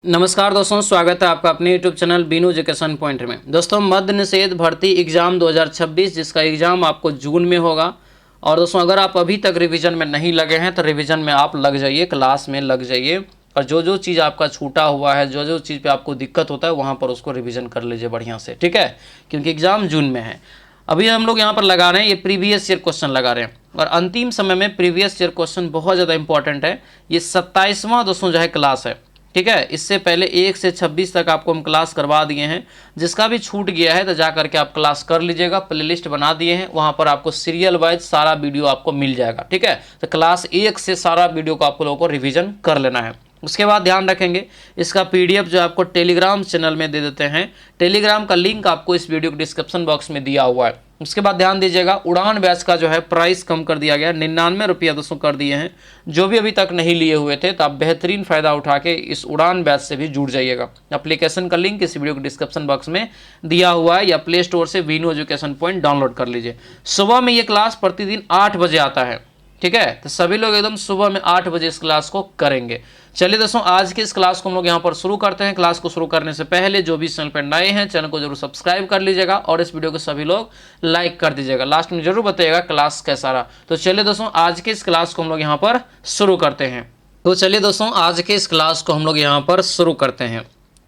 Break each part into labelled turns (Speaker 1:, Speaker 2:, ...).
Speaker 1: नमस्कार दोस्तों, स्वागत है आपका अपने YouTube channel Binu education point में। दोस्तों, मद्य निषेध भर्ती एग्ज़ाम 2026 जिसका एग्ज़ाम आपको जून में होगा। और दोस्तों, अगर आप अभी तक रिवीजन में नहीं लगे हैं तो रिवीजन में आप लग जाइए, क्लास में लग जाइए। और जो जो चीज़ आपका छूटा हुआ है, जो जो चीज़ पे आपको दिक्कत होता है, वहाँ पर उसको रिविज़न कर लीजिए बढ़िया से, ठीक है। क्योंकि एग्ज़ाम जून में है। अभी हम लोग यहाँ पर लगा रहे हैं, ये प्रीवियस ईयर क्वेश्चन लगा रहे हैं। और अंतिम समय में प्रीवियस ईयर क्वेश्चन बहुत ज़्यादा इंपॉर्टेंट है। ये 27वां दोस्तों जो है क्लास है, ठीक है। इससे पहले 1 से 26 तक आपको हम क्लास करवा दिए हैं। जिसका भी छूट गया है तो जा करके आप क्लास कर लीजिएगा। प्लेलिस्ट बना दिए हैं, वहाँ पर आपको सीरियल वाइज सारा वीडियो आपको मिल जाएगा, ठीक है। तो क्लास 1 से सारा वीडियो को आप लोगों को रिवीजन कर लेना है। उसके बाद ध्यान रखेंगे, इसका PDF जो आपको टेलीग्राम चैनल में दे देते हैं। टेलीग्राम का लिंक आपको इस वीडियो के डिस्क्रिप्शन बॉक्स में दिया हुआ है। उसके बाद ध्यान दीजिएगा, उड़ान बैच का जो है प्राइस कम कर दिया गया, 99 रुपया दोस्तों कर दिए हैं। जो भी अभी तक नहीं लिए हुए थे तो आप बेहतरीन फ़ायदा उठा के इस उड़ान बैच से भी जुड़ जाइएगा। एप्लीकेशन का लिंक इस वीडियो के डिस्क्रिप्शन बॉक्स में दिया हुआ है, या प्ले स्टोर से बीनू एजुकेशन पॉइंट डाउनलोड कर लीजिए। सुबह में ये क्लास प्रतिदिन 8 बजे आता है, ठीक है। तो सभी लोग एकदम सुबह में 8 बजे इस क्लास को करेंगे। चलिए दोस्तों, आज की इस क्लास को हम लोग यहाँ पर शुरू करते हैं। क्लास को शुरू करने से पहले जो भी चैनल पर नए हैं, चैनल को जरूर सब्सक्राइब कर लीजिएगा और इस वीडियो को सभी लोग लाइक कर दीजिएगा। लास्ट में जरूर बताइएगा क्लास कैसा रहा। तो चलिए दोस्तों, आज की इस क्लास को हम लोग यहाँ पर शुरू करते हैं। तो चलिए दोस्तों, आज के इस क्लास को हम लोग यहाँ पर शुरू करते हैं।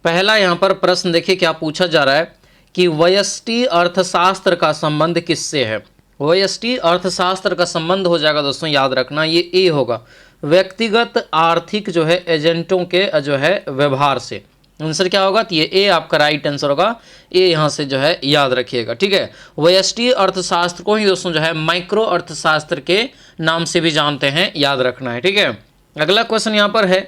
Speaker 1: पहला यहाँ पर प्रश्न देखिए क्या पूछा जा रहा है कि व्यष्टि अर्थशास्त्र का संबंध किससे है। व्यष्टि अर्थशास्त्र का संबंध हो जाएगा दोस्तों, याद रखना ये ए होगा, व्यक्तिगत आर्थिक जो है एजेंटों के जो है व्यवहार से। आंसर क्या होगा, तो ये ए आपका राइट आंसर होगा। ए यहाँ से जो है याद रखिएगा, ठीक है। व्यष्टि अर्थशास्त्र को ही दोस्तों जो है माइक्रो अर्थशास्त्र के नाम से भी जानते हैं, याद रखना है, ठीक है। अगला क्वेश्चन यहाँ पर है,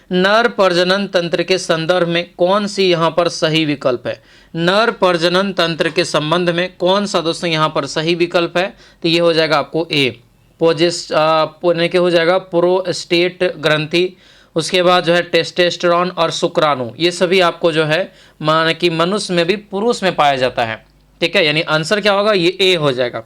Speaker 1: नर प्रजनन तंत्र के संदर्भ में कौन सी यहाँ पर सही विकल्प है। नर प्रजनन तंत्र के संबंध में कौन सा दोस्तों यहाँ पर सही विकल्प है, तो ये हो जाएगा आपको ए, के हो जाएगा प्रोस्टेट ग्रंथि। उसके बाद जो है टेस्टोस्टेरोन और शुक्राणु, ये सभी आपको जो है माने कि मनुष्य में भी पुरुष में पाया जाता है, ठीक है। यानी आंसर क्या होगा, ये ए हो जाएगा।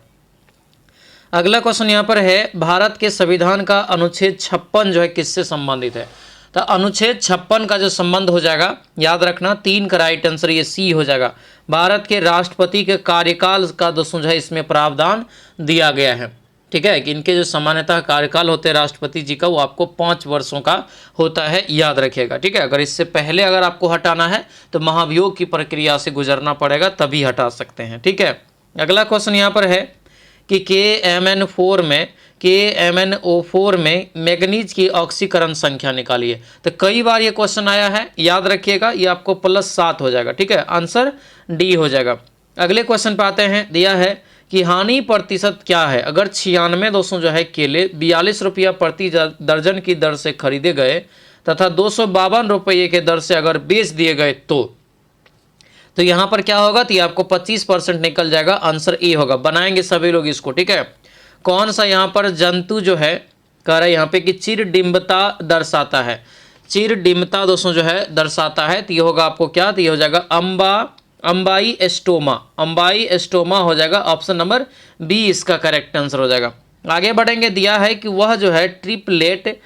Speaker 1: अगला क्वेश्चन यहाँ पर है, भारत के संविधान का अनुच्छेद 56 जो है किससे संबंधित है। तो अनुच्छेद 56 का जो संबंध हो जाएगा, याद रखना 3 का राइट आंसर ये सी हो जाएगा। भारत के राष्ट्रपति के कार्यकाल का दोस्तों जो है इसमें प्रावधान दिया गया है, ठीक है। कि इनके जो सामान्यतः कार्यकाल होते हैं राष्ट्रपति जी का, वो आपको 5 वर्षों का होता है, याद रखिएगा, ठीक है। अगर इससे पहले अगर आपको हटाना है तो महाभियोग की प्रक्रिया से गुजरना पड़ेगा, तभी हटा सकते हैं, ठीक है। अगला क्वेश्चन यहाँ पर है कि KMnO4 में मैग्नीज की ऑक्सीकरण संख्या निकालिए। तो कई बार ये क्वेश्चन आया है, याद रखिएगा, ये आपको +7 हो जाएगा, ठीक है। आंसर डी हो जाएगा। अगले क्वेश्चन पे आते हैं, दिया है कि हानि प्रतिशत क्या है अगर 96 दोस्तों जो है केले 42 रुपया प्रति दर्जन की दर से खरीदे गए तथा 252 रुपये के दर से अगर बेच दिए गए तो यहाँ पर क्या होगा, तो ये आपको 25% निकल जाएगा। आंसर ए होगा। बनाएंगे सभी लोग इसको, ठीक है। कौन सा यहाँ पर जंतु जो है कह रहा है यहाँ पे कि चिरडिम्बता दर्शाता है। चिरडिम्बता दोस्तों जो है दर्शाता है, तो ये होगा आपको क्या, तो ये हो जाएगा अम्बाई एस्टोमा। अम्बाई एस्टोमा हो जाएगा। ऑप्शन नंबर बी इसका करेक्ट आंसर हो जाएगा। आगे बढ़ेंगे, दिया है कि वह जो है ट्रिपलेट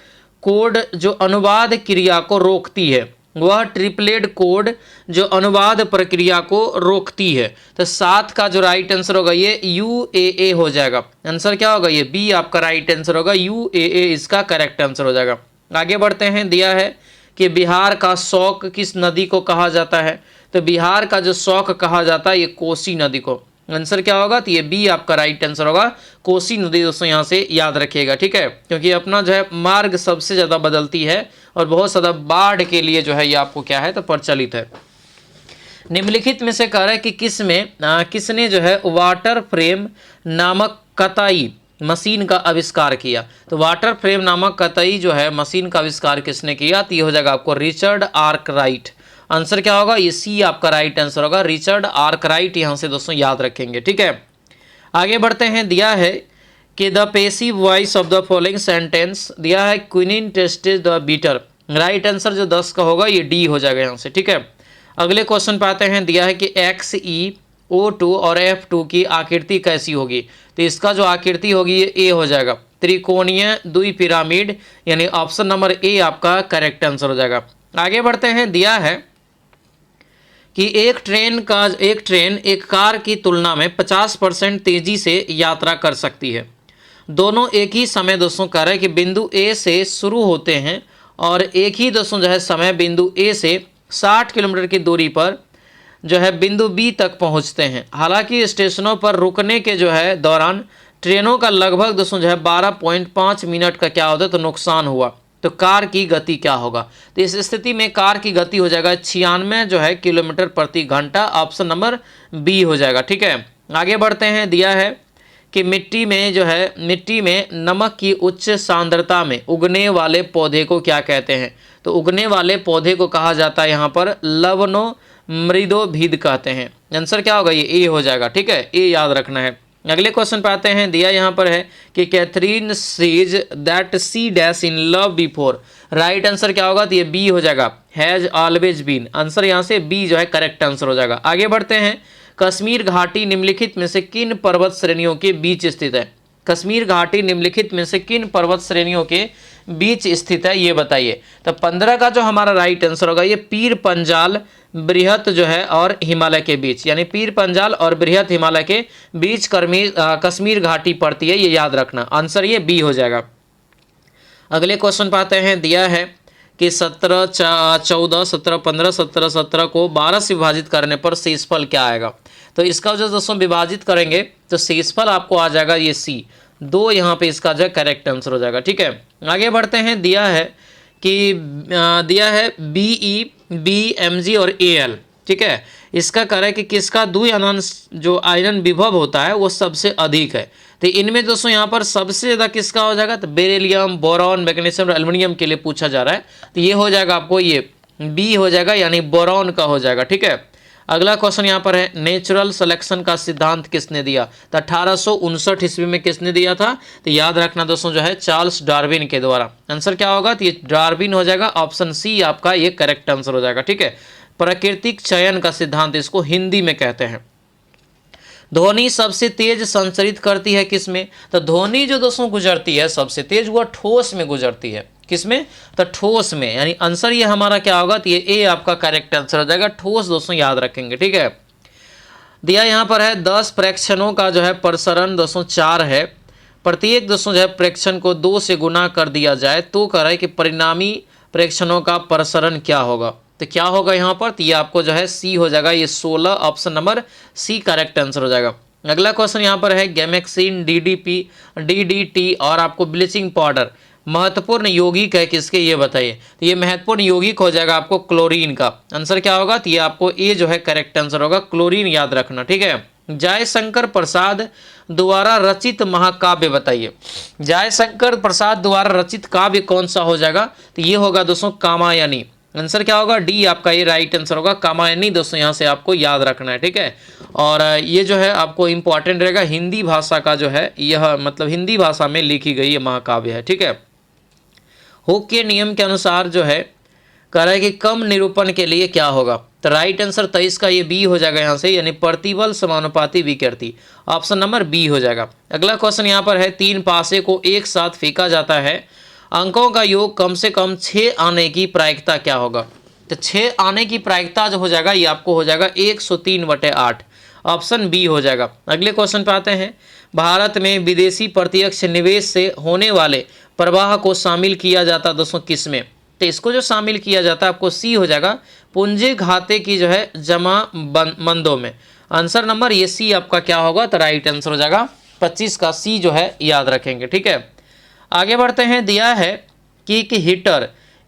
Speaker 1: कोड जो अनुवाद क्रिया को रोकती है, वह ट्रिपलेट कोड जो अनुवाद प्रक्रिया को रोकती है। तो 7 का जो राइट आंसर होगा ये UAA हो जाएगा। आंसर क्या होगा, ये बी आपका राइट आंसर होगा। UAA इसका करेक्ट आंसर हो जाएगा। आगे बढ़ते हैं, दिया है कि बिहार का शौक किस नदी को कहा जाता है। तो बिहार का जो शौक कहा जाता है ये कोसी नदी को। आंसर क्या होगा, तो ये बी आपका राइट आंसर होगा। कोसी नदी दोस्तों यहाँ से याद रखिएगा, ठीक है। क्योंकि अपना जो है मार्ग सबसे ज़्यादा बदलती है और बहुत ज़्यादा बाढ़ के लिए जो है ये आपको क्या है तो प्रचलित है। निम्नलिखित में से कह रहा है कि किसने जो है वाटर फ्रेम नामक कताई मशीन का आविष्कार किया। तो वाटर फ्रेम नामक कताई जो है मशीन का आविष्कार किसने किया, तो ये हो जाएगा आपको रिचर्ड आर्कराइट। आंसर क्या होगा, ये सी आपका राइट आंसर होगा। रिचर्ड आर्कराइट यहाँ से दोस्तों याद रखेंगे, ठीक है। आगे बढ़ते हैं, दिया है कि the passive voice of the following sentence, दिया है quinine tasted the bitter. Right answer जो 10 का होगा ये डी हो जाएगा यहाँ से, ठीक है। अगले क्वेश्चन पे आते हैं, दिया है कि XeO2 और F2 की आकृति कैसी होगी। तो इसका जो आकृति होगी ये ए हो जाएगा। त्रिकोणीय द्विपिरामिड, यानी ऑप्शन नंबर ए आपका करेक्ट आंसर हो जाएगा। आगे बढ़ते हैं, दिया है कि एक ट्रेन एक कार की तुलना में 50% तेजी से यात्रा कर सकती है। दोनों एक ही समय दोस्तों कह रहे हैं कि बिंदु ए से शुरू होते हैं और एक ही दोस्तों जो है समय बिंदु ए से 60 किलोमीटर की दूरी पर जो है बिंदु बी तक पहुंचते हैं। हालांकि स्टेशनों पर रुकने के जो है दौरान ट्रेनों का लगभग दोस्तों जो है 12.5 मिनट का क्या होता है तो नुकसान हुआ, तो कार की गति क्या होगा? तो इस स्थिति में कार की गति हो जाएगा 96 जो है किलोमीटर प्रति घंटा। ऑप्शन नंबर बी हो जाएगा। ठीक है, आगे बढ़ते हैं, दिया है कि मिट्टी में नमक की उच्च सांद्रता में उगने वाले पौधे को क्या कहते हैं? तो उगने वाले पौधे को कहा जाता है यहाँ पर लवनो मृदोभिद कहते हैं। आंसर क्या होगा? ये ए हो जाएगा। ठीक है, ए याद रखना है। अगले क्वेश्चन पे आते हैं, दिया यहाँ पर है कि Catherine sees that she dash in love before. Right answer क्या होगा? तो ये बी हो जाएगा, हैज ऑलवेज बीन। आंसर यहाँ से बी जो है करेक्ट आंसर हो जाएगा। आगे बढ़ते हैं, कश्मीर घाटी निम्नलिखित में से किन पर्वत श्रेणियों के बीच स्थित है? कश्मीर घाटी निम्नलिखित में से किन पर्वत श्रेणियों के बीच स्थित है, ये बताइए। तो 15 का जो हमारा राइट आंसर होगा ये पीर पंजाल बृहत जो है और हिमालय के बीच, यानी पीर पंजाल और बृहत हिमालय के बीच कश्मीर घाटी पड़ती है, ये याद रखना। आंसर ये बी हो जाएगा। अगले क्वेश्चन पाते हैं, दिया है कि 17, 14, 17, 15, 17, 17 को 12 से विभाजित करने पर शेषफल क्या आएगा? तो इसका जो दोस्तों विभाजित करेंगे तो शेषफल आपको आ जाएगा ये सी, 2 यहाँ पे इसका जो करेक्ट आंसर हो जाएगा। ठीक है, आगे बढ़ते हैं, दिया है BE, BMG और AL। ठीक है, इसका कह रहा है कि किसका द्विआधान जो आयरन विभव होता है वो सबसे अधिक है। तो इनमें दोस्तों यहाँ पर सबसे ज़्यादा किसका हो जाएगा? तो बेरिलियम, बोरॉन, मैग्नीशियम और एल्युमिनियम के लिए पूछा जा रहा है, तो ये हो जाएगा आपको ये बी हो जाएगा, यानी बोरॉन का हो जाएगा। ठीक है, अगला क्वेश्चन यहाँ पर है, नेचुरल सिलेक्शन का सिद्धांत किसने दिया? तो 1859 ईस्वी में किसने दिया था? तो याद रखना दोस्तों जो है चार्ल्स डार्विन के द्वारा। आंसर क्या होगा? तो ये डार्विन हो जाएगा, ऑप्शन सी आपका ये करेक्ट आंसर हो जाएगा। ठीक है, प्राकृतिक चयन का सिद्धांत इसको हिंदी में कहते हैं। ध्वनि सबसे तेज संचरित करती है किसमें? तो ध्वनि जो दोस्तों गुजरती है सबसे तेज वह ठोस में गुजरती है। किसमें? तो ठोस में, यानी आंसर ये हमारा क्या होगा? तो ये ए आपका करेक्ट आंसर हो जाएगा। ठोस दोस्तों याद रखेंगे। ठीक है, दिया यहाँ पर है 10 प्रेक्षणों का जो है प्रसरण दोस्तों 4 है, प्रत्येक दोस्तों जो है प्रेक्षण को 2 से गुना कर दिया जाए तो कह रहा है कि परिणामी प्रेक्षणों का प्रसरण क्या होगा? तो क्या होगा यहाँ पर? तो ये आपको जो है सी हो जाएगा, ये 16, option number C correct answer हो जाएगा। अगला क्वेश्चन यहाँ पर है, गैमेक्सिन, DDP, DDT और आपको ब्लीचिंग पाउडर महत्वपूर्ण यौगिक है किसके, ये बताइए। तो ये महत्वपूर्ण यौगिक हो जाएगा आपको क्लोरीन का। आंसर क्या होगा? तो ये आपको ए जो है करेक्ट आंसर होगा, क्लोरीन याद रखना। ठीक है, जयशंकर प्रसाद द्वारा रचित महाकाव्य बताइए। जयशंकर प्रसाद द्वारा रचित काव्य कौन सा हो जाएगा? तो ये होगा दोस्तों कामायनी। आंसर क्या होगा? डी आपका ये राइट आंसर होगा, कामायनी दोस्तों यहाँ से आपको याद रखना है। ठीक है, और ये जो है आपको इंपॉर्टेंट रहेगा, हिंदी भाषा का जो है यह मतलब हिंदी भाषा में लिखी गई ये महाकाव्य है। ठीक है, हुक के नियम के अनुसार जो है कह रहा है कि कम निरूपण के लिए क्या होगा? तो राइट आंसर 23 का ये बी हो जाएगा यहाँ से, यानी प्रतिबल समानुपाती विकृति, ऑप्शन नंबर बी हो जाएगा। अगला क्वेश्चन यहाँ पर है, 3 पासे को एक साथ फेंका जाता है, अंकों का योग कम से कम 6 आने की प्रायिकता क्या होगा? तो 6 आने की प्रायिकता जो हो जाएगा ये आपको हो जाएगा 103/8, ऑप्शन बी हो जाएगा। अगले क्वेश्चन पे आते हैं, भारत में विदेशी प्रत्यक्ष निवेश से होने वाले प्रवाह को शामिल किया जाता दोस्तों किस में? तो इसको जो शामिल किया जाता है आपको सी हो जाएगा, पूंजी खाते की जो है जमा मंदों में। आंसर नंबर ये सी आपका क्या होगा? तो राइट आंसर हो जाएगा 25 का सी जो है याद रखेंगे। ठीक है, आगे बढ़ते हैं, दिया है कि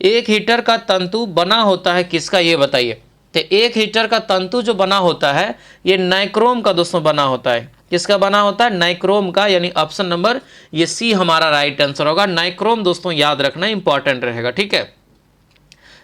Speaker 1: एक हीटर का तंतु बना होता है किसका, ये बताइए। तो एक हीटर का तंतु जो बना होता है ये नाइक्रोम का दोस्तों बना होता है। किसका बना होता है? नाइक्रोम का, यानी ऑप्शन नंबर ये सी हमारा राइट आंसर होगा। नाइक्रोम दोस्तों याद रखना इंपॉर्टेंट रहेगा। ठीक है,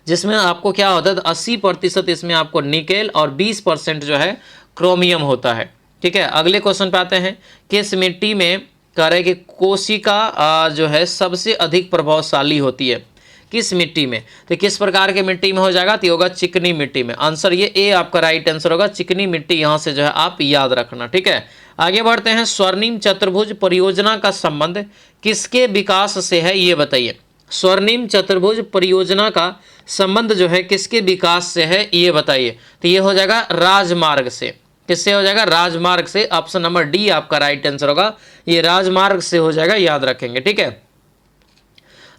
Speaker 1: जिसमें आपको क्या होता है 80% इसमें आपको निकेल और 20% जो है क्रोमियम होता है। ठीक है, अगले क्वेश्चन पे आते हैं, किस मिट्टी में कह रहे हैं कि कोशिका जो है सबसे अधिक प्रभावशाली होती है? किस मिट्टी में? तो किस प्रकार के मिट्टी में हो जाएगा? तो होगा चिकनी मिट्टी में। आंसर ये ए आपका राइट आंसर होगा, चिकनी मिट्टी यहाँ से जो है आप याद रखना। ठीक है, आगे बढ़ते हैं, स्वर्णिम चतुर्भुज परियोजना का संबंध किसके विकास से है, ये बताइए। स्वर्णिम चतुर्भुज परियोजना का संबंध जो है किसके विकास से है, ये बताइए। तो ये हो जाएगा राजमार्ग से। किससे हो जाएगा? राजमार्ग से। ऑप्शन नंबर डी आपका राइट आंसर होगा, ये राजमार्ग से हो जाएगा, याद रखेंगे, ठीक है।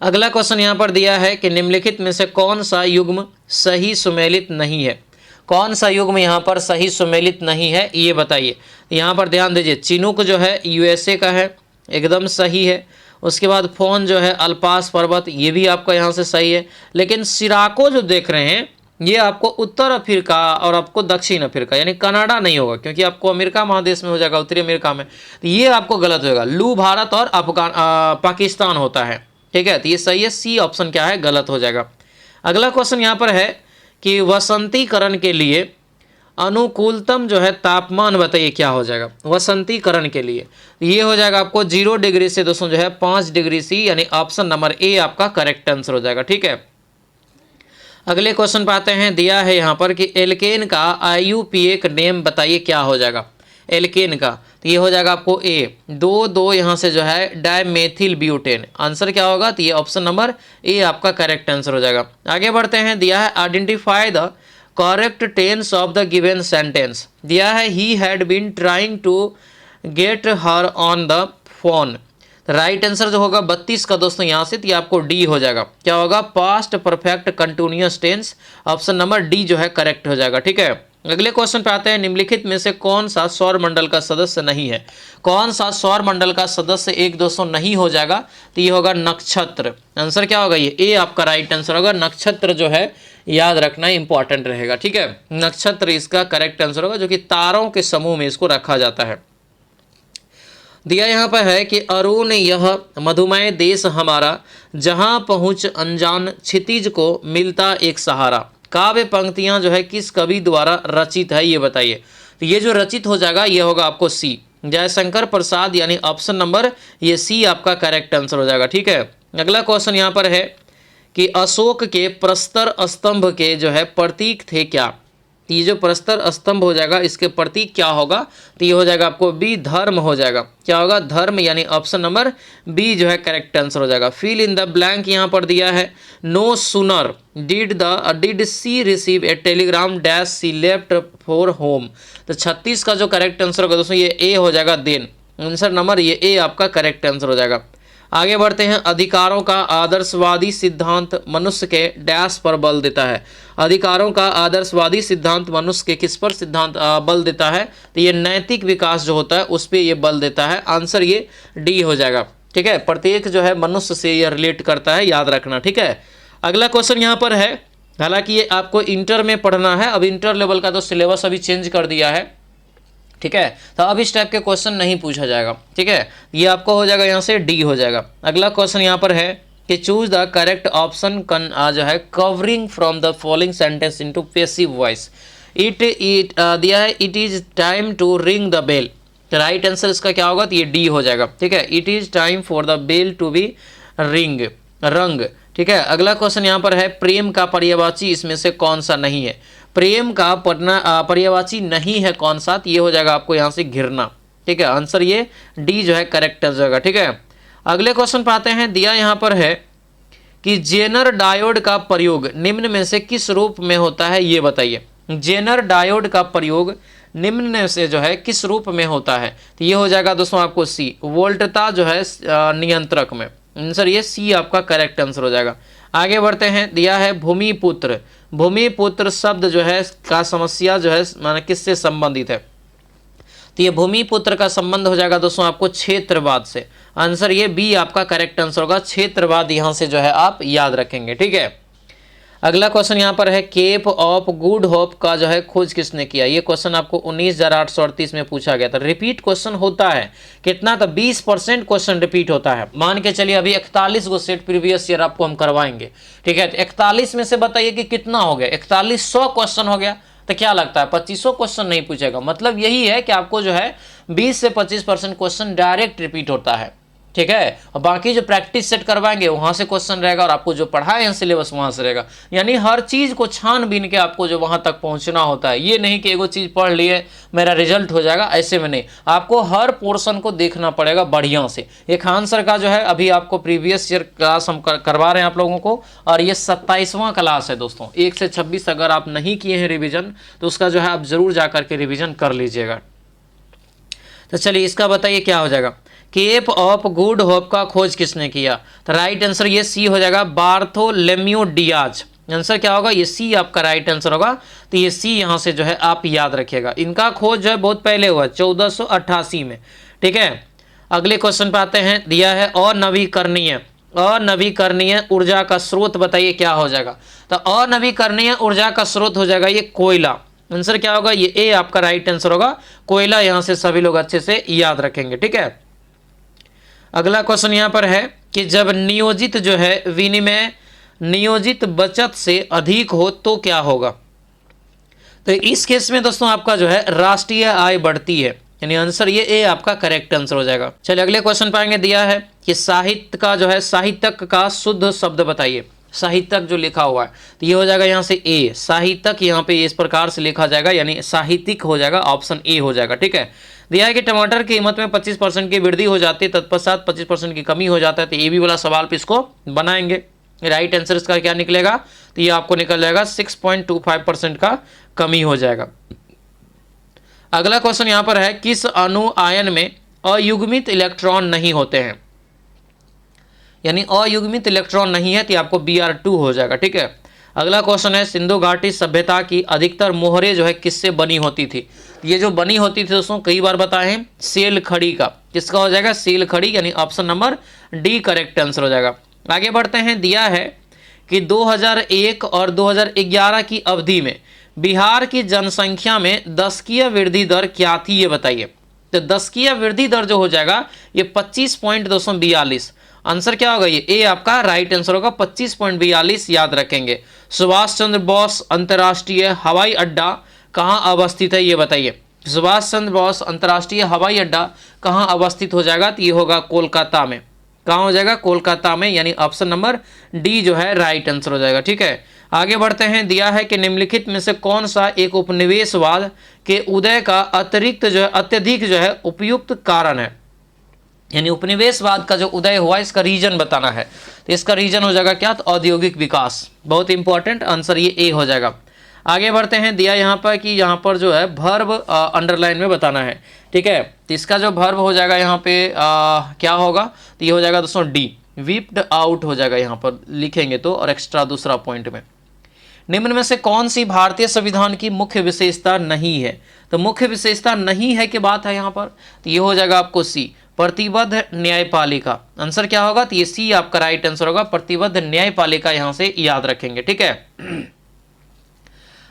Speaker 1: अगला क्वेश्चन यहाँ पर दिया है कि निम्नलिखित में से कौन सा युग्म सही सुमेलित नहीं है। कौन सा युग्म यहाँ पर सही सुमेलित नहीं है, ये बताइए। यहाँ पर ध्यान दीजिए, चिनूक जो है यूएसए का है, एकदम सही है। उसके बाद फोन जो है अल्पास पर्वत, ये भी आपका यहाँ से सही है। लेकिन सिराको जो देख रहे हैं ये आपको उत्तर अफ्रीका और आपको दक्षिण अफ्रीका यानी कनाडा नहीं होगा, क्योंकि आपको अमेरिका महादेश में हो जाएगा, उत्तरी अमेरिका में, तो ये आपको गलत होगा। लू भारत और पाकिस्तान होता है, ठीक है। तो ये सही है, सी ऑप्शन क्या है, गलत हो जाएगा। अगला क्वेश्चन यहाँ पर है कि वसंतीकरण के लिए अनुकूलतम जो है तापमान बताइए, क्या हो जाएगा वसंतीकरण के लिए। ये हो जाएगा आपको 0 डिग्री से दोस्तों जो है 5 डिग्री सी, यानी ऑप्शन नंबर ए आपका करेक्ट आंसर हो जाएगा, ठीक है। अगले क्वेश्चन पे आते हैं, दिया है यहाँ पर कि एल्केन का IUPAC नेम बताइए, क्या हो जाएगा एल्केन का। तो ये हो जाएगा आपको ए 2,2 यहाँ से जो है डायमेथिल ब्यूटेन, आंसर क्या होगा, तो ये ऑप्शन नंबर ए आपका करेक्ट आंसर हो जाएगा। आगे बढ़ते हैं, दिया है identify the correct tense of the given sentence. दिया है he had been trying to get her on the phone. Right answer जो होगा 32 का दोस्तों यहाँ से, तो ये आपको डी हो जाएगा, क्या होगा, past perfect continuous tense, option number D जो है करेक्ट हो जाएगा, ठीक है। अगले क्वेश्चन पे आते हैं, निम्नलिखित में से कौन सा सौर मंडल का सदस्य नहीं है। कौन सा सौर मंडल का सदस्य एक दोस्तों नहीं हो जाएगा, तो ये होगा नक्षत्र। आंसर क्या होगा, ये ए आपका राइट आंसर होगा। नक्षत्र जो है याद रखना इंपॉर्टेंट रहेगा, ठीक है। नक्षत्र इसका करेक्ट आंसर होगा, जो कि तारों के समूह में इसको रखा जाता है। दिया यहाँ पर है कि अरुण यह मधुमेह देश हमारा, जहाँ पहुँच अनजान क्षितिज को मिलता एक सहारा। काव्य पंक्तियाँ जो है किस कवि द्वारा रचित है, ये बताइए। तो ये जो रचित हो जाएगा ये होगा आपको सी, जयशंकर प्रसाद, यानी ऑप्शन नंबर ये सी आपका करेक्ट आंसर हो जाएगा, ठीक है। अगला क्वेश्चन यहाँ पर है कि अशोक के प्रस्तर स्तंभ के जो है प्रतीक थे क्या। ये जो प्रस्तर स्तंभ हो जाएगा इसके प्रतीक क्या होगा, तो ये हो जाएगा आपको बी धर्म हो जाएगा, क्या होगा, धर्म, यानी ऑप्शन नंबर बी जो है करेक्ट आंसर हो जाएगा। फिल इन द ब्लैंक यहाँ पर दिया है, no sooner did she receive a telegram dash she left for home. तो 36 का जो करेक्ट आंसर होगा दोस्तों ये ए हो जाएगा, देन आंसर नंबर ये ए आपका करेक्ट आंसर हो जाएगा। आगे बढ़ते हैं, अधिकारों का आदर्शवादी सिद्धांत मनुष्य के डैश पर बल देता है। अधिकारों का आदर्शवादी सिद्धांत मनुष्य के किस पर सिद्धांत बल देता है, तो ये नैतिक विकास जो होता है उस पर ये बल देता है, आंसर ये डी हो जाएगा, ठीक है। प्रत्येक जो है मनुष्य से ये रिलेट करता है, याद रखना, ठीक है। अगला क्वेश्चन यहाँ पर है, हालांकि ये आपको इंटर में पढ़ना है, अब इंटर लेवल का तो सिलेबस अभी चेंज कर दिया है, ठीक है, तो अब इस टाइप के क्वेश्चन नहीं पूछा जाएगा, ठीक है। ये आपको हो जाएगा यहाँ से डी हो जाएगा। अगला क्वेश्चन यहाँ पर है कि चूज द करेक्ट ऑप्शन जो है converting from the following sentence into passive voice. It दिया है it is time to ring the bell, right answer इसका क्या होगा, तो ये डी हो जाएगा, ठीक है। It is time for the bell to be ring, rung, ठीक है। अगला क्वेश्चन यहाँ पर है, प्रेम का पर्यायवाची इसमें से कौन सा नहीं है। प्रेम का पर्यायवाची नहीं है कौन सा, तो ये हो जाएगा आपको यहाँ से घृणा, ठीक है। आंसर ये डी जो है करेक्ट हो जाएगा, ठीक है। अगले क्वेश्चन पर आते हैं, दिया यहाँ पर है कि जेनर डायोड का प्रयोग निम्न में से किस रूप में होता है, ये बताइए। जेनर डायोड का प्रयोग निम्न में से जो है किस रूप में होता है, तो ये हो जाएगा दोस्तों आपको सी, वोल्टता जो है नियंत्रक में, आंसर ये सी आपका करेक्ट आंसर हो जाएगा। आगे बढ़ते हैं, दिया है भूमिपुत्र। भूमिपुत्र शब्द जो है का समस्या जो है माने किससे संबंधित है, तो ये भूमिपुत्र का संबंध हो जाएगा दोस्तों आपको क्षेत्रवाद से, आंसर ये बी आपका करेक्ट आंसर होगा। क्षेत्रवाद यहाँ से जो है आप याद रखेंगे, ठीक है। अगला क्वेश्चन यहाँ पर है, केप ऑफ गुड होप का जो है खोज किसने किया। ये क्वेश्चन आपको 19,838 में पूछा गया था। रिपीट क्वेश्चन होता है कितना, तो 20% क्वेश्चन रिपीट होता है। मान के चलिए अभी 41 गो सेट प्रीवियस ईयर आपको हम करवाएंगे, ठीक है। तो 41 में से बताइए कि कितना हो गया, 4100 क्वेश्चन हो गया, तो क्या लगता है 2500 क्वेश्चन नहीं पूछेगा। मतलब यही है कि आपको जो है 20 से 25% क्वेश्चन डायरेक्ट रिपीट होता है, ठीक है। और बाकी जो प्रैक्टिस सेट करवाएंगे वहां से क्वेश्चन रहेगा, और आपको जो पढ़ाए हैं सिलेबस वहां से रहेगा। यानी हर चीज को छानबीन के आपको जो वहां तक पहुंचना होता है। ये नहीं कि एगो चीज पढ़ लिए मेरा रिजल्ट हो जाएगा, ऐसे में नहीं, आपको हर पोर्शन को देखना पड़ेगा बढ़िया से। ये खान सर का जो है अभी आपको प्रीवियस ईयर क्लास हम करवा रहे हैं आप लोगों को, और ये 27वां क्लास है दोस्तों। 1 से 26 अगर आप नहीं किए हैं रिविजन तो उसका जो है आप जरूर जाकर के रिविजन कर लीजिएगा। तो चलिए इसका बताइए क्या हो जाएगा। केप ऑफ गुड होप का खोज किसने किया? तो राइट आंसर ये सी हो जाएगा, बार्थोलोम्यू डियाज। आंसर क्या होगा? ये सी आपका राइट आंसर होगा। तो ये सी यहाँ से जो है आप याद रखिएगा। इनका खोज जो है बहुत पहले हुआ, 1488 में। ठीक है, अगले क्वेश्चन पे आते हैं। दिया है अनवीकरणीय ऊर्जा का स्रोत बताइए क्या हो जाएगा। तो अनवीकरणीय ऊर्जा का स्रोत हो जाएगा ये कोयला। आंसर क्या होगा? ये ए आपका राइट आंसर होगा, कोयला। यहां से सभी लोग अच्छे से याद रखेंगे। ठीक है, अगला क्वेश्चन यहां पर है कि जब नियोजित जो है विनिमय नियोजित बचत से अधिक हो तो क्या होगा? तो इस केस में दोस्तों आपका जो है राष्ट्रीय आय बढ़ती है, यानी आंसर ये ए आपका करेक्ट आंसर हो जाएगा। चलिए अगले क्वेश्चन पाएंगे। दिया है कि साहित्य का जो है साहित्यक का शुद्ध शब्द बताइए। साहित्यक जो लिखा हुआ है तो ये हो जाएगा यहाँ से ए। साहित्यक यहाँ पे इस प्रकार से लिखा जाएगा, यानी साहित्यिक हो जाएगा, ऑप्शन ए हो जाएगा। ठीक है, दिया है कि टमाटर की कीमत में 25% की वृद्धि हो जाती है, तत्पश्चात 25% की कमी हो जाता है। तो ये भी वाला सवाल पे इसको बनाएंगे। राइट आंसर इसका क्या निकलेगा? तो ये आपको निकल जाएगा 6.25% का कमी हो जाएगा। अगला क्वेश्चन यहाँ पर है, किस अणु आयन में अयुग्मित इलेक्ट्रॉन नहीं होते हैं? यानी अयुग्मित इलेक्ट्रॉन नहीं है, तो आपको Br2 हो जाएगा। ठीक है, अगला क्वेश्चन है, सिंधु घाटी सभ्यता की अधिकतर मोहरें जो है किससे बनी होती थी? ये जो बनी होती थी दोस्तों कई बार बताए हैं, सेल खड़ी का। किसका हो जाएगा? सेल खड़ी, यानी option number D correct answer हो जाएगा। आगे बढ़ते हैं। दिया है कि 2001 और 2011 की अवधि में बिहार की जनसंख्या में दशकीय वृद्धि दर क्या थी, ये बताइए। तो दशकीय वृद्धि दर जो हो जाएगा ये 25.42। आंसर क्या होगा? ये ए आपका राइट आंसर होगा, 25.42 याद रखेंगे। सुभाष चंद्र बोस अंतर्राष्ट्रीय हवाई अड्डा कहाँ अवस्थित है, ये बताइए। सुभाष चंद्र बोस अंतर्राष्ट्रीय हवाई अड्डा कहाँ अवस्थित हो जाएगा? तो ये होगा कोलकाता में। कहाँ हो जाएगा? कोलकाता में, यानी ऑप्शन नंबर डी जो है राइट आंसर हो जाएगा। ठीक है, आगे बढ़ते हैं। दिया है कि निम्नलिखित में से कौन सा एक उपनिवेशवाद के उदय का अत्यधिक जो है उपयुक्त कारण है? यानी उपनिवेशवाद का जो उदय हुआ इसका रीजन बताना है। तो इसका रीजन हो जाएगा क्या? तो औद्योगिक विकास। बहुत इंपॉर्टेंट आंसर ये ए हो जाएगा। आगे बढ़ते हैं। दिया यहाँ पर कि यहाँ पर जो है वर्ब अंडरलाइन में बताना है। ठीक है, तो इसका जो वर्ब हो जाएगा यहाँ पे क्या होगा? तो ये हो जाएगा दोस्तों डी, विप्ड आउट हो जाएगा यहाँ पर लिखेंगे तो, और एक्स्ट्रा दूसरा पॉइंट में। निम्न में से कौन सी भारतीय संविधान की मुख्य विशेषता नहीं है? तो मुख्य विशेषता नहीं है की बात है यहाँ पर, तो ये हो जाएगा आपको सी, प्रतिबद्ध न्यायपालिका। आंसर क्या होगा? तो ये सी आपका राइट आंसर होगा, प्रतिबद्ध न्यायपालिका। यहां से याद रखेंगे। ठीक है,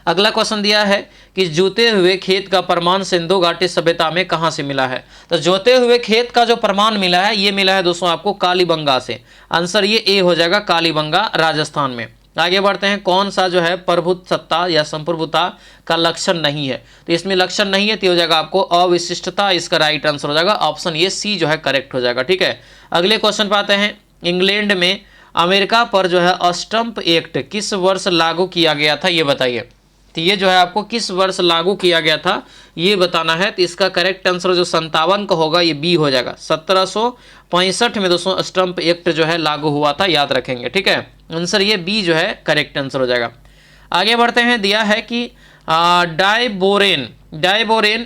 Speaker 1: अगला क्वेश्चन दिया है कि जोते हुए खेत का प्रमाण सिंधु घाटी सभ्यता में कहां से मिला है? तो जोते हुए खेत का जो प्रमाण मिला है ये मिला है दोस्तों आपको कालीबंगा से। आंसर ये ए हो जाएगा, कालीबंगा राजस्थान में। आगे बढ़ते हैं। कौन सा जो है प्रभुत्व सत्ता या संप्रभुता का लक्षण नहीं है? तो इसमें लक्षण नहीं है तो हो जाएगा आपको अविशिष्टता। इसका राइट आंसर हो जाएगा ऑप्शन ये सी जो है करेक्ट हो जाएगा। ठीक है, अगले क्वेश्चन पे आते हैं। इंग्लैंड में अमेरिका पर जो है स्टंप एक्ट किस वर्ष लागू किया गया था, ये बताइए। तो ये जो है आपको किस वर्ष लागू किया गया था ये बताना है। तो इसका करेक्ट आंसर जो 57 का होगा ये बी हो जाएगा। 1765 में दोस्तों स्टंप एक्ट जो है लागू हुआ था, याद रखेंगे। ठीक है, आंसर ये बी जो है करेक्ट आंसर हो जाएगा। आगे बढ़ते हैं। दिया है कि डाइबोरेन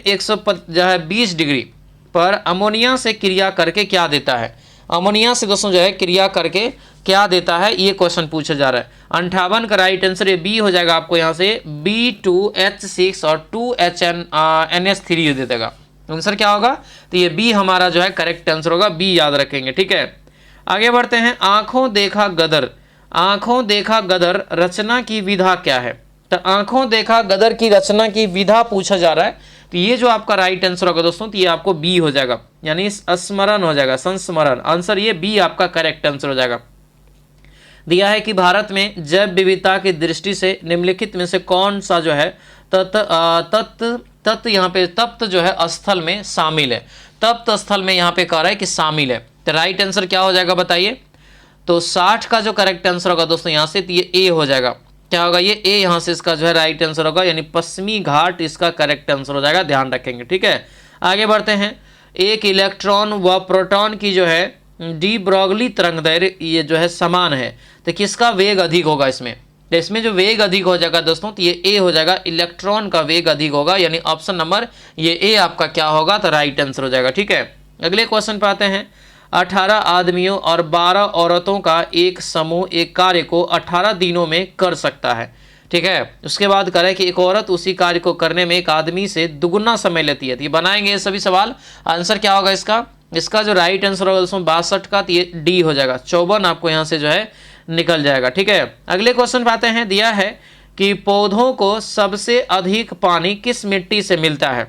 Speaker 1: 120 डिग्री पर अमोनिया से क्रिया करके क्या देता है? अमोनिया से दोस्तों जो है क्रिया करके क्या देता है, ये क्वेश्चन पूछा जा रहा है। 58 का राइट आंसर ये बी हो जाएगा आपको, यहाँ से B2H6 और 2NH3 दे देगा। आंसर क्या होगा? तो ये बी हमारा जो है करेक्ट आंसर होगा, बी याद रखेंगे। ठीक है, आगे बढ़ते हैं। आंखों देखा गदर रचना की विधा क्या है? तो आंखों देखा गदर की रचना की विधा पूछा जा रहा है। तो ये जो आपका राइट आंसर होगा दोस्तों तो ये आपको बी हो जाएगा, यानी स्मरण हो जाएगा, संस्मरण। आंसर ये बी आपका करेक्ट आंसर हो जाएगा। दिया है कि भारत में जैव विविधता की दृष्टि से निम्नलिखित में से कौन सा जो है तप्त यहाँ पे तप्त जो है स्थल में शामिल है? तप्त स्थल में यहाँ पे कह रहा है कि शामिल है। तो राइट आंसर क्या हो जाएगा बताइए। तो 60 का जो करेक्ट आंसर होगा दोस्तों यहाँ से, तो ये ए हो जाएगा। क्या होगा ये ए, यहाँ से इसका जो है राइट आंसर होगा, यानी पश्चिमी घाट इसका करेक्ट आंसर हो जाएगा, ध्यान रखेंगे। ठीक है, आगे बढ़ते हैं। एक इलेक्ट्रॉन व प्रोटॉन की जो है डी ब्रॉगली तरंगदैर्घ्य ये जो है समान है, तो किसका वेग अधिक होगा इसमें। तो इसमें जो वेग अधिक हो जाएगा दोस्तों, तो ये ए हो जाएगा, इलेक्ट्रॉन का वेग अधिक होगा, यानी ऑप्शन नंबर ये ए आपका क्या होगा, तो राइट आंसर हो जाएगा। ठीक है, अगले क्वेश्चन पे आते हैं। 18 आदमियों और 12 औरतों का एक समूह एक कार्य को 18 दिनों में कर सकता है। ठीक है, उसके बाद करें कि एक औरत उसी कार्य को करने में एक आदमी से दुगुना समय लेती है। तो ये बनाएंगे ये सभी सवाल, आंसर क्या होगा इसका। इसका जो राइट आंसर होगा दोस्तों 62 का, तो ये डी हो जाएगा, 54 आपको यहाँ से जो है निकल जाएगा। ठीक है, अगले क्वेश्चन पे आते हैं। दिया है कि पौधों को सबसे अधिक पानी किस मिट्टी से मिलता है।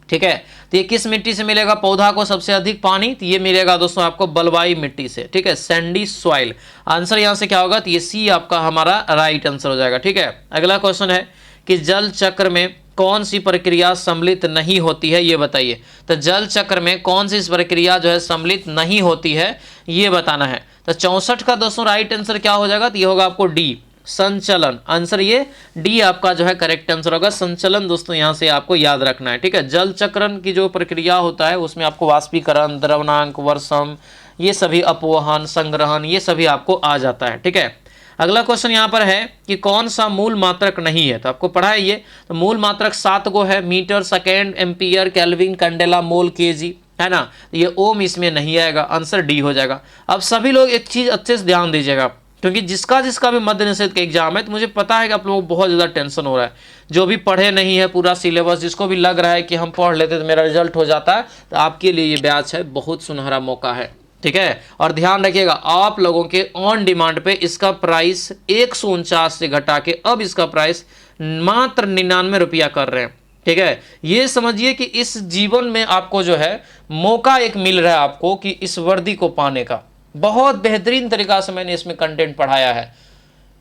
Speaker 1: ठीक है, तो ये किस मिट्टी से मिलेगा पौधा को सबसे अधिक पानी, तो ये मिलेगा दोस्तों आपको बलुआई मिट्टी से। ठीक है, सैंडी सॉइल, आंसर यहाँ से क्या होगा, तो ये सी आपका हमारा राइट आंसर हो जाएगा। ठीक है, अगला क्वेश्चन है कि जल चक्र में कौन सी प्रक्रिया सम्मिलित नहीं होती है, ये बताइए। तो जल चक्र में कौन सी प्रक्रिया जो है सम्मिलित नहीं होती है, ये बताना है। तो 64 का दोस्तों राइट आंसर क्या हो जाएगा, तो ये होगा आपको डी, संचलन। आंसर ये डी आपका जो है करेक्ट आंसर होगा, संचलन दोस्तों यहाँ से आपको याद रखना है। ठीक है, जल चक्रण की जो प्रक्रिया होता है उसमें आपको वाष्पीकरण, द्रवणांक, वर्षम, ये सभी अपवहन, संग्रहण, ये सभी आपको आ जाता है। ठीक है, अगला क्वेश्चन यहाँ पर है कि कौन सा मूल मात्रक नहीं है, तो आपको पढ़ा है ये। तो मूल मात्रक 7 गो है, metre, second, ampere, kelvin, candela, mole, KG, है ना। ये ओम इसमें नहीं आएगा, आंसर डी हो जाएगा। अब सभी लोग एक चीज़ अच्छे से ध्यान दीजिएगा, क्योंकि जिसका भी मध्य निषेध का एग्जाम है, तो मुझे पता है कि आप लोगों को बहुत ज़्यादा टेंशन हो रहा है। जो भी पढ़े नहीं है पूरा सिलेबस, जिसको भी लग रहा है कि हम पढ़ लेते तो मेरा रिजल्ट हो जाता है, तो आपके लिए ये बैच है, बहुत सुनहरा मौका है। ठीक है, और ध्यान रखिएगा आप लोगों के ऑन डिमांड पे इसका प्राइस 149 से घटा के अब इसका प्राइस मात्र 99 रुपया कर रहे हैं। ठीक है, ये समझिए कि इस जीवन में आपको जो है मौका एक मिल रहा है आपको कि इस वर्दी को पाने का। बहुत बेहतरीन तरीका से मैंने इसमें कंटेंट पढ़ाया है।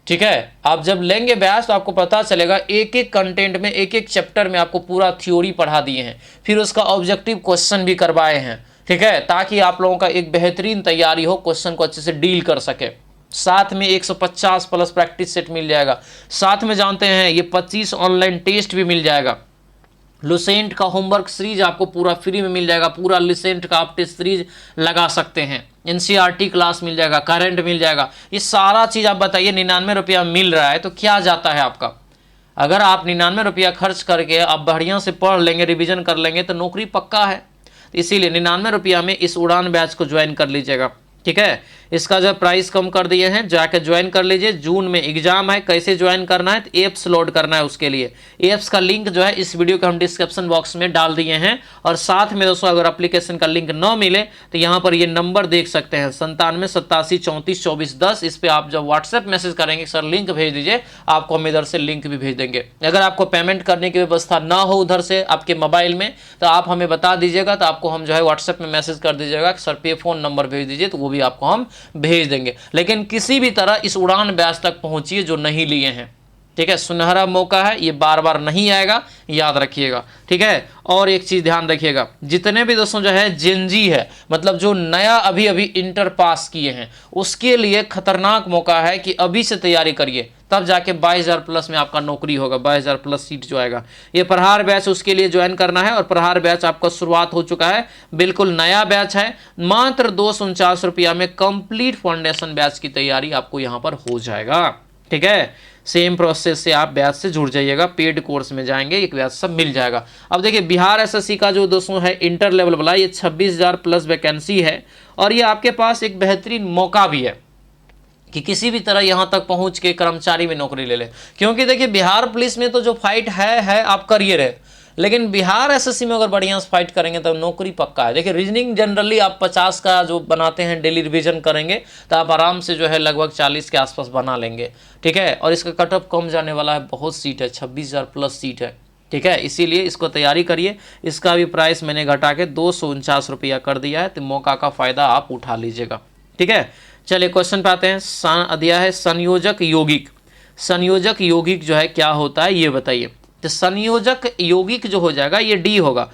Speaker 1: ठीक है, आप जब लेंगे बैच तो आपको पता चलेगा, एक एक कंटेंट में, एक एक चैप्टर में आपको पूरा थ्योरी पढ़ा दिए हैं, फिर उसका ऑब्जेक्टिव क्वेश्चन भी करवाए हैं। ठीक है, ताकि आप लोगों का एक बेहतरीन तैयारी हो, क्वेश्चन को अच्छे से डील कर सके। साथ में 150 प्लस प्रैक्टिस सेट मिल जाएगा, साथ में जानते हैं ये 25 ऑनलाइन टेस्ट भी मिल जाएगा। लुसेंट का होमवर्क सीरीज आपको पूरा फ्री में मिल जाएगा, पूरा लुसेंट का आप टेस्ट सीरीज लगा सकते हैं। एनसीईआरटी क्लास मिल जाएगा, करंट मिल जाएगा, ये सारा चीज़ आप बताइए 99 रुपया मिल रहा है तो क्या जाता है आपका। अगर आप 99 रुपया खर्च करके आप बढ़िया से पढ़ लेंगे, रिवीजन कर लेंगे, तो नौकरी पक्का है। इसीलिए 99 रुपया में इस उड़ान बैच को ज्वाइन कर लीजिएगा। ठीक है, इसका जो प्राइस कम कर दिए हैं, जाके ज्वाइन कर लीजिए। जून में एग्जाम है, कैसे ज्वाइन करना है, तो एप्स लोड करना है। उसके लिए एप्स का लिंक जो है इस वीडियो के हम डिस्क्रिप्शन बॉक्स में डाल दिए हैं। और साथ में दोस्तों अगर एप्लीकेशन का लिंक न मिले तो यहाँ पर ये नंबर देख सकते हैं 97 87 34 24 10। इस पर आप जब व्हाट्सएप मैसेज करेंगे सर लिंक भेज दीजिए, आपको हम इधर से लिंक भी भेज देंगे। अगर आपको पेमेंट करने की व्यवस्था ना हो उधर से आपके मोबाइल में, तो आप हमें बता दीजिएगा, तो आपको हम जो है व्हाट्सएप में मैसेज कर दीजिएगा सर पे फोन नंबर भेज दीजिए, तो वो भी आपको हम भेज देंगे। लेकिन किसी भी तरह इस उड़ान बैच तक पहुंचिए जो नहीं लिए हैं। ठीक है, सुनहरा मौका है, ये बार बार नहीं आएगा, याद रखिएगा। ठीक है, और एक चीज ध्यान रखिएगा, जितने भी दोस्तों जो है जेनजी है, मतलब जो नया अभी अभी इंटर पास किए हैं, उसके लिए खतरनाक मौका है कि अभी से तैयारी करिए, तब जाके 22,000 प्लस में आपका नौकरी होगा। 22,000 प्लस सीट जो आएगा, ये प्रहार बैच उसके लिए ज्वाइन करना है। और प्रहार बैच आपका शुरुआत हो चुका है, बिल्कुल नया बैच है। मात्र 249 रुपया में कंप्लीट फाउंडेशन बैच की तैयारी आपको यहाँ पर हो जाएगा। ठीक है, सेम प्रोसेस से आप बैच से जुड़ जाइएगा, पेड कोर्स में जाएंगे, एक बैच सब मिल जाएगा। अब देखिए बिहार एसएससी का जो दोस्तों है इंटर लेवल वाला, ये 26,000 प्लस वैकेंसी है। और ये आपके पास एक बेहतरीन मौका भी है कि किसी भी तरह यहाँ तक पहुँच के कर्मचारी में नौकरी ले ले। क्योंकि देखिए बिहार पुलिस में तो जो फाइट है आप करियर है, लेकिन बिहार एसएससी में अगर बढ़िया से फाइट करेंगे तो नौकरी पक्का है। देखिए रीजनिंग जनरली आप 50 का जो बनाते हैं डेली रिवीजन करेंगे तो आप आराम से जो है लगभग 40 के आसपास बना लेंगे। ठीक है, और इसका कट ऑफ कम जाने वाला है, बहुत सीट है, 26,000 प्लस सीट है। ठीक है, इसीलिए इसको तैयारी करिए। इसका भी प्राइस मैंने घटा के 249 रुपया कर दिया है, तो मौका का फ़ायदा आप उठा लीजिएगा। ठीक है, चलिए क्वेश्चन पे आते हैं। दिया है संयोजक यौगिक। संयोजक यौगिक जो है क्या होता है ये बताइए। तो संयोजक यौगिक जो हो जाएगा ये डी होगा।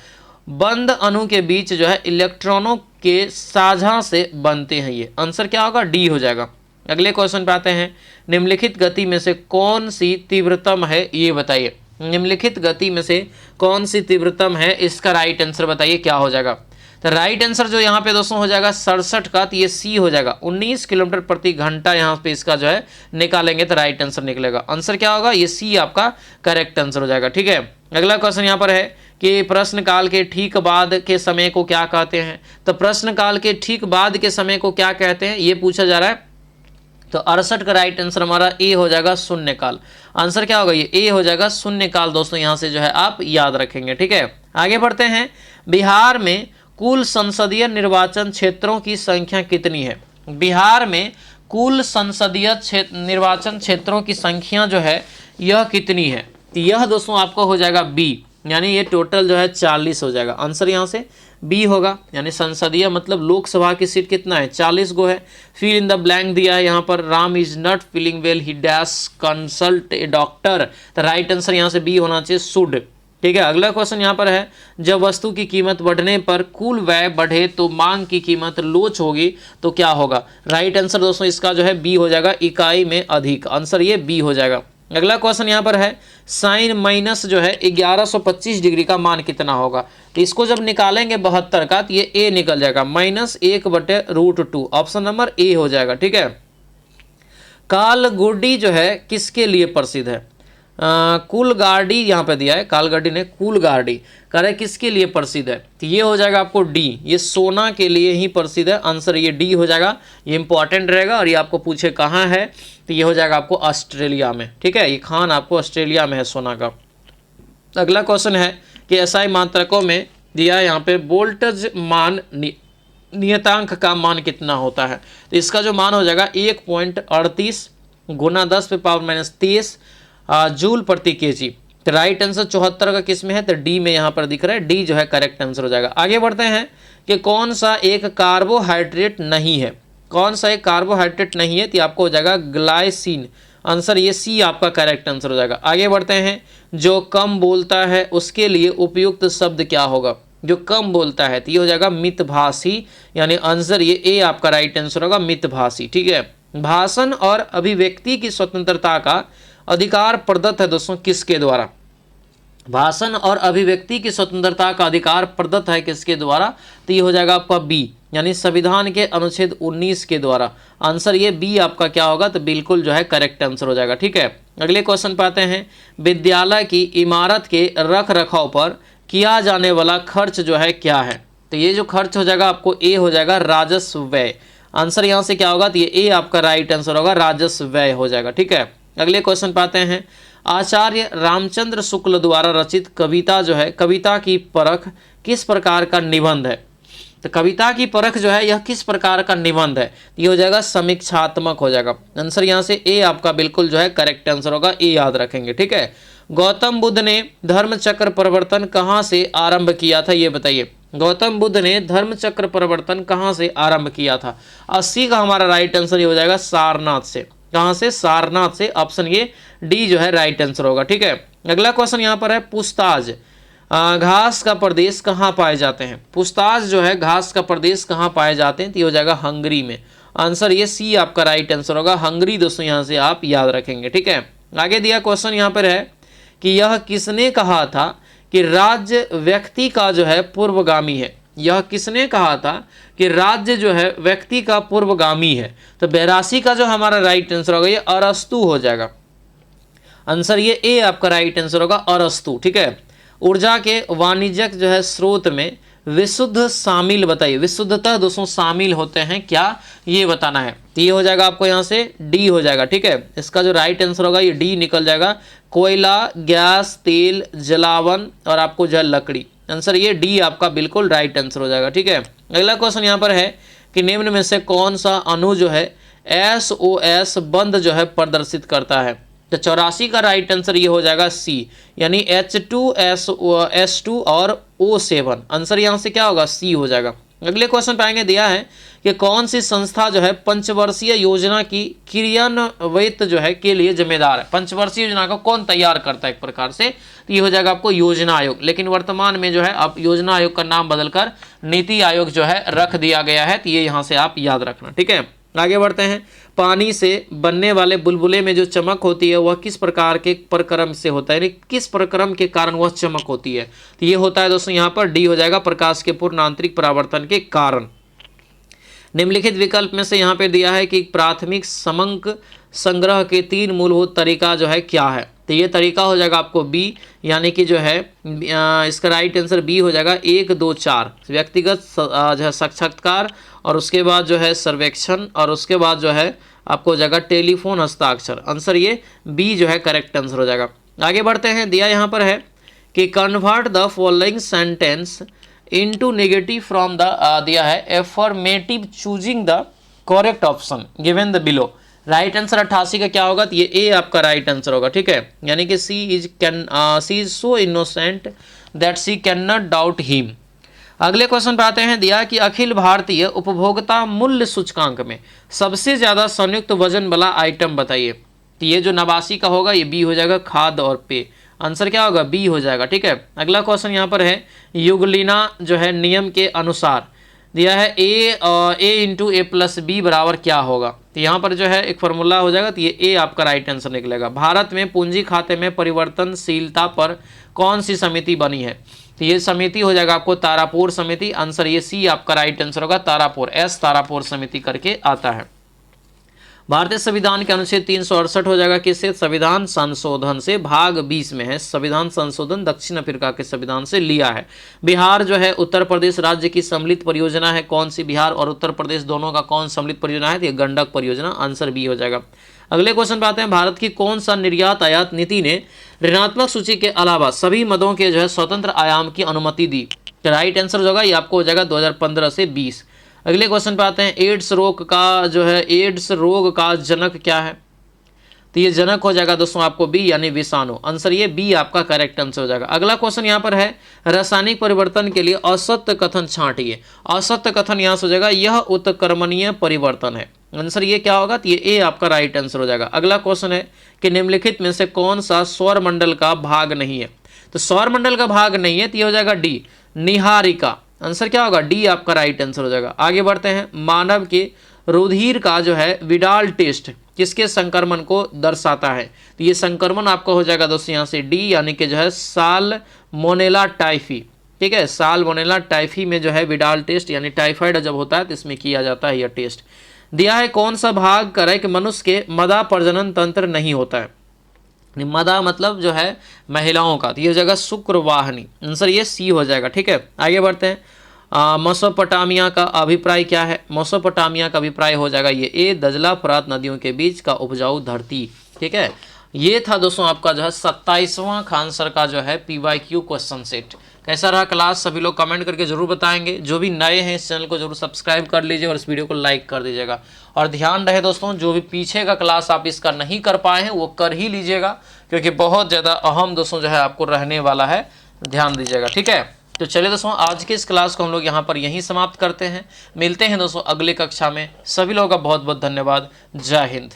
Speaker 1: बंद अणु के बीच जो है इलेक्ट्रॉनों के साझा से बनते हैं। ये आंसर क्या होगा, डी हो जाएगा। अगले क्वेश्चन पे आते हैं, निम्नलिखित गति में से कौन सी तीव्रतम है, ये बताइए। निम्नलिखित गति में से कौन सी तीव्रतम है, इसका राइट आंसर बताइए क्या हो जाएगा। तो राइट आंसर जो यहाँ पे दोस्तों हो जाएगा 67 का, तो ये सी हो जाएगा। 19 किलोमीटर प्रति घंटा यहाँ पे इसका जो है निकालेंगे तो राइट आंसर निकलेगा। आंसर क्या होगा, ये सी आपका करेक्ट आंसर हो जाएगा। ठीक है, अगला क्वेश्चन यहाँ पर है कि प्रश्न काल के ठीक बाद के समय को क्या कहते हैं। तो प्रश्न काल के ठीक बाद के समय को क्या कहते हैं, ये पूछा जा रहा है। तो 68 का राइट आंसर हमारा ए हो जाएगा, शून्यकाल। आंसर क्या होगा, ये ए हो जाएगा, शून्यकाल। दोस्तों यहाँ से जो है आप याद रखेंगे। ठीक है, आगे बढ़ते हैं। बिहार में कुल संसदीय निर्वाचन क्षेत्रों की संख्या कितनी है। बिहार में कुल संसदीय निर्वाचन क्षेत्रों की संख्या जो है यह कितनी है। यह दोस्तों आपको हो जाएगा बी, यानी ये टोटल जो है 40 हो जाएगा। आंसर यहाँ से बी होगा, यानी संसदीय मतलब लोकसभा की सीट कितना है, 40 गो है। फिर इन द ब्लैंक दिया है यहाँ पर, Ram is not feeling well, he dash consult A doctor. तो राइट आंसर यहाँ से बी होना चाहिए, शुड। ठीक है, अगला क्वेश्चन यहाँ पर है, जब वस्तु की कीमत बढ़ने पर कुल व्यय बढ़े तो मांग की कीमत लोच होगी तो क्या होगा। राइट आंसर दोस्तों इसका जो है बी हो जाएगा, इकाई में अधिक। आंसर ये बी हो जाएगा। अगला क्वेश्चन यहाँ पर है, साइन माइनस जो है 1125 डिग्री का मान कितना होगा। तो इसको जब निकालेंगे 72 का, तो ये ए निकल जाएगा, -1/√2। ऑप्शन नंबर ए हो जाएगा। ठीक है, कालगुडी जो है किसके लिए प्रसिद्ध है। कुलगार्डी यहाँ पे दिया है, कालगार्डी ने कुलगार्डी कह रहे किसके लिए प्रसिद्ध है। तो ये हो जाएगा आपको डी, ये सोना के लिए ही प्रसिद्ध है। आंसर ये डी हो जाएगा, ये इंपॉर्टेंट रहेगा। और ये आपको पूछे कहाँ है, तो ये हो जाएगा आपको ऑस्ट्रेलिया में। ठीक है, ये खान आपको ऑस्ट्रेलिया में है सोना का। अगला क्वेश्चन है कि एसआई मात्रकों में दिया है यहाँ पे, वोल्टेज मान नियतांक का मान कितना होता है। तो इसका जो मान हो जाएगा 1.38 गुना 10⁻³ जूल प्रति केजी। तो राइट आंसर 74 का किस में है, तो डी में यहाँ पर दिख रहा है, डी जो है करेक्ट आंसर हो जाएगा। आगे बढ़ते हैं कि कौन सा एक कार्बोहाइड्रेट नहीं है। कौन सा एक कार्बोहाइड्रेट नहीं है, तो आपको हो जाएगा ग्लाइसिन। आंसर ये सी आपका करेक्ट आंसर हो जाएगा। आगे बढ़ते हैं, जो कम बोलता है उसके लिए उपयुक्त शब्द क्या होगा। जो कम बोलता है तो ये हो जाएगा मितभाषी, यानी आंसर ये ए आपका राइट आंसर होगा, मितभाषी। ठीक है, भाषण और अभिव्यक्ति की स्वतंत्रता का अधिकार प्रदत्त है दोस्तों किसके द्वारा। भाषण और अभिव्यक्ति की स्वतंत्रता का अधिकार प्रदत्त है किसके द्वारा, तो ये हो जाएगा आपका बी, यानी संविधान के अनुच्छेद 19 के द्वारा। आंसर ये बी आपका क्या होगा, तो बिल्कुल जो है करेक्ट आंसर हो जाएगा। ठीक है, अगले क्वेश्चन पे आते हैं, विद्यालय की इमारत के रख रखाव पर किया जाने वाला खर्च जो है क्या है। तो ये जो खर्च हो जाएगा आपको ए हो जाएगा, राजस्व व्यय। आंसर यहाँ से क्या होगा, तो ये ए आपका राइट आंसर होगा, राजस्व व्यय हो जाएगा। ठीक है, अगले क्वेश्चन पाते हैं, आचार्य रामचंद्र शुक्ल द्वारा रचित कविता जो है, कविता की परख किस प्रकार का निबंध है। तो कविता की परख जो है यह किस प्रकार का निबंध है, ये हो जाएगा समीक्षात्मक हो जाएगा। आंसर यहाँ से ए आपका बिल्कुल जो है करेक्ट आंसर होगा, ए याद रखेंगे। ठीक है, गौतम बुद्ध ने धर्म चक्र परिवर्तन कहाँ से आरंभ किया था, ये बताइए। गौतम बुद्ध ने धर्म चक्र परिवर्तन कहाँ से आरंभ किया था। 80 का हमारा राइट आंसर ये हो जाएगा, सारनाथ से। कहाँ से, सारनाथ से। ऑप्शन ये डी जो है राइट आंसर होगा। ठीक है, अगला क्वेश्चन यहाँ पर है, पूछताछ घास का प्रदेश कहाँ पाए जाते हैं। पूछताछ जो है घास का प्रदेश कहाँ पाए जाते हैं, तो ये हो जाएगा हंगरी में। आंसर ये सी आपका राइट आंसर होगा, हंगरी। दोस्तों यहाँ से आप याद रखेंगे। ठीक है, आगे दिया क्वेश्चन यहाँ पर है कि यह किसने कहा था कि राज्य व्यक्ति का जो है पूर्वगामी है। यह किसने कहा था कि राज्य जो है व्यक्ति का पूर्वगामी है। तो 82 का जो हमारा राइट आंसर होगा ये अरस्तु हो जाएगा। आंसर ये ए आपका राइट आंसर होगा, अरस्तु। ठीक है, ऊर्जा के वाणिज्यिक जो है स्रोत में विशुद्ध शामिल बताइए। विशुद्धता दोस्तों शामिल होते हैं क्या, ये बताना है। तो ये हो जाएगा आपको यहाँ से डी हो जाएगा। ठीक है, इसका जो राइट आंसर होगा ये डी निकल जाएगा, कोयला, गैस, तेल, जलावन और आपको जो है लकड़ी। आंसर ये डी आपका बिल्कुल राइट आंसर हो जाएगा। ठीक है, अगला क्वेश्चन यहाँ पर है कि निम्न में से कौन सा अणु जो है SOS बंध जो है प्रदर्शित करता है। तो 84 का राइट आंसर ये हो जाएगा सी, यानी H2SO2 और O7। आंसर यहाँ से क्या होगा, सी हो जाएगा। अगले क्वेश्चन पे आएंगे, दिया है कि कौन सी संस्था जो है पंचवर्षीय योजना की क्रियान्वित जो है के लिए जिम्मेदार है। पंचवर्षीय योजना को कौन तैयार करता है एक प्रकार से, तो ये हो जाएगा आपको योजना आयोग, लेकिन वर्तमान में जो है अब योजना आयोग का नाम बदलकर नीति आयोग जो है रख दिया गया है, तो ये यहाँ से आप याद रखना। ठीक है, आगे बढ़ते हैं। पानी से बनने वाले बुलबुले में जो चमक होती है वह किस प्रकार के प्रक्रम से होता है, यानी किस प्रक्रम के कारण वह चमक होती है, तो ये होता है दोस्तों यहाँ पर डी हो जाएगा, प्रकाश के पूर्ण आंतरिक परावर्तन के कारण। निम्नलिखित विकल्प में से यहाँ पे दिया है कि प्राथमिक समंक संग्रह के 3 मूलभूत तरीका जो है क्या है, तो ये तरीका हो जाएगा आपको बी, यानी कि जो है इसका राइट आंसर बी हो जाएगा 1, 2, 4 व्यक्तिगत जो है साक्षात्कार, और उसके बाद जो है सर्वेक्षण, और उसके बाद जो है आपको हो जाएगा टेलीफोन हस्ताक्षर। आंसर ये बी जो है करेक्ट आंसर हो जाएगा। आगे बढ़ते हैं, दिया यहाँ पर है कि convert the following sentence into negative from the दिया है affirmative choosing the correct option given the below. Right answer 88 का क्या होगा, तो ये ए आपका राइट आंसर होगा। ठीक है, यानी कि she is so innocent that she can not doubt him. अगले क्वेश्चन पे आते हैं, दिया कि अखिल भारतीय उपभोक्ता मूल्य सूचकांक में सबसे ज्यादा संयुक्त वजन वाला आइटम बताइए, तो ये जो 89 का होगा ये बी हो जाएगा, खाद्य और पेय। आंसर क्या होगा, बी हो जाएगा। ठीक है, अगला क्वेश्चन यहाँ पर है, युगलिना जो है नियम के अनुसार दिया है ए इंटू ए प्लस बी बराबर क्या होगा, तो यहाँ पर जो है एक फॉर्मूला हो जाएगा, तो ये ए आपका राइट आंसर निकलेगा। भारत में पूंजी खाते में परिवर्तनशीलता पर कौन सी समिति बनी है, तो ये समिति हो जाएगा आपको तारापुर समिति। आंसर ये सी आपका राइट आंसर होगा, तारापुर, एस तारापुर समिति करके आता है। भारतीय संविधान के अनुच्छेद 368 हो जाएगा किससे, संविधान संशोधन से, भाग 20 में है। संविधान संशोधन दक्षिण अफ्रीका के संविधान से लिया है। बिहार जो है उत्तर प्रदेश राज्य की सम्मिलित परियोजना है, कौन सी, बिहार और उत्तर प्रदेश दोनों का कौन सम्मिलित परियोजना है, तो ये गंडक परियोजना। आंसर बी हो जाएगा। अगले क्वेश्चन पे आते हैं, भारत की कौन सा निर्यात आयात नीति ने ऋणात्मक सूची के अलावा सभी मदों के जो है स्वतंत्र आयाम की अनुमति दी, तो राइट आंसर जो होगा ये आपको हो जाएगा 2015 से 20। अगले क्वेश्चन पे आते हैं, एड्स रोग का जो है, एड्स रोग का जनक क्या है, तो ये जनक हो जाएगा दोस्तों आपको बी, यानी विषाणु। आंसर ये बी आपका करेक्ट आंसर हो जाएगा। अगला क्वेश्चन यहाँ पर है, रासायनिक परिवर्तन के लिए असत्य कथन छांटिए। असत्य कथन यहाँ से हो जाएगा, यह उत्क्रमणीय परिवर्तन है। आंसर ये क्या होगा, तो ये ए आपका राइट आंसर हो जाएगा। अगला क्वेश्चन है कि निम्नलिखित में से कौन सा सौर मंडल का भाग नहीं है, तो सौर मंडल का भाग नहीं है, तो ये हो जाएगा डी, निहारिका। आंसर क्या होगा, डी आपका राइट आंसर हो जाएगा। आगे बढ़ते हैं, मानव के रुधिर का जो है विडाल टेस्ट किसके संक्रमण को दर्शाता है, तो ये संक्रमण आपको हो जाएगा दोस्तों यहाँ से डी, यानी कि जो है साल्मोनेला टाइफी। ठीक है, साल्मोनेला टाइफी में जो है विडाल टेस्ट यानी टाइफाइड जब होता है तो इसमें किया जाता है यह टेस्ट। दिया है कौन सा भाग करे कि मनुष्य के मदा प्रजनन तंत्र नहीं होता है, मदा मतलब जो है महिलाओं का, तो ये हो जाएगा शुक्रवाहिनी। आंसर ये सी हो जाएगा। ठीक है, आगे बढ़ते हैं, मेसोपोटामिया का अभिप्राय क्या है, मेसोपोटामिया का अभिप्राय हो जाएगा ये ए, दजला फरात नदियों के बीच का उपजाऊ धरती। ठीक है, ये था दोस्तों आपका जो है 27वां खान सर का जो है PYQ क्वेश्चन सेट। कैसा रहा क्लास, सभी लोग कमेंट करके जरूर बताएंगे। जो भी नए हैं इस चैनल को जरूर सब्सक्राइब कर लीजिए और इस वीडियो को लाइक कर दीजिएगा। और ध्यान रहे दोस्तों, जो भी पीछे का क्लास आप इसका नहीं कर पाए हैं वो कर ही लीजिएगा, क्योंकि बहुत ज़्यादा अहम दोस्तों जो है आपको रहने वाला है, ध्यान दीजिएगा। ठीक है, तो चलिए दोस्तों आज के इस क्लास को हम लोग यहाँ पर यहीं समाप्त करते हैं। मिलते हैं दोस्तों अगले कक्षा में। सभी लोगों का बहुत बहुत धन्यवाद। जय हिंद।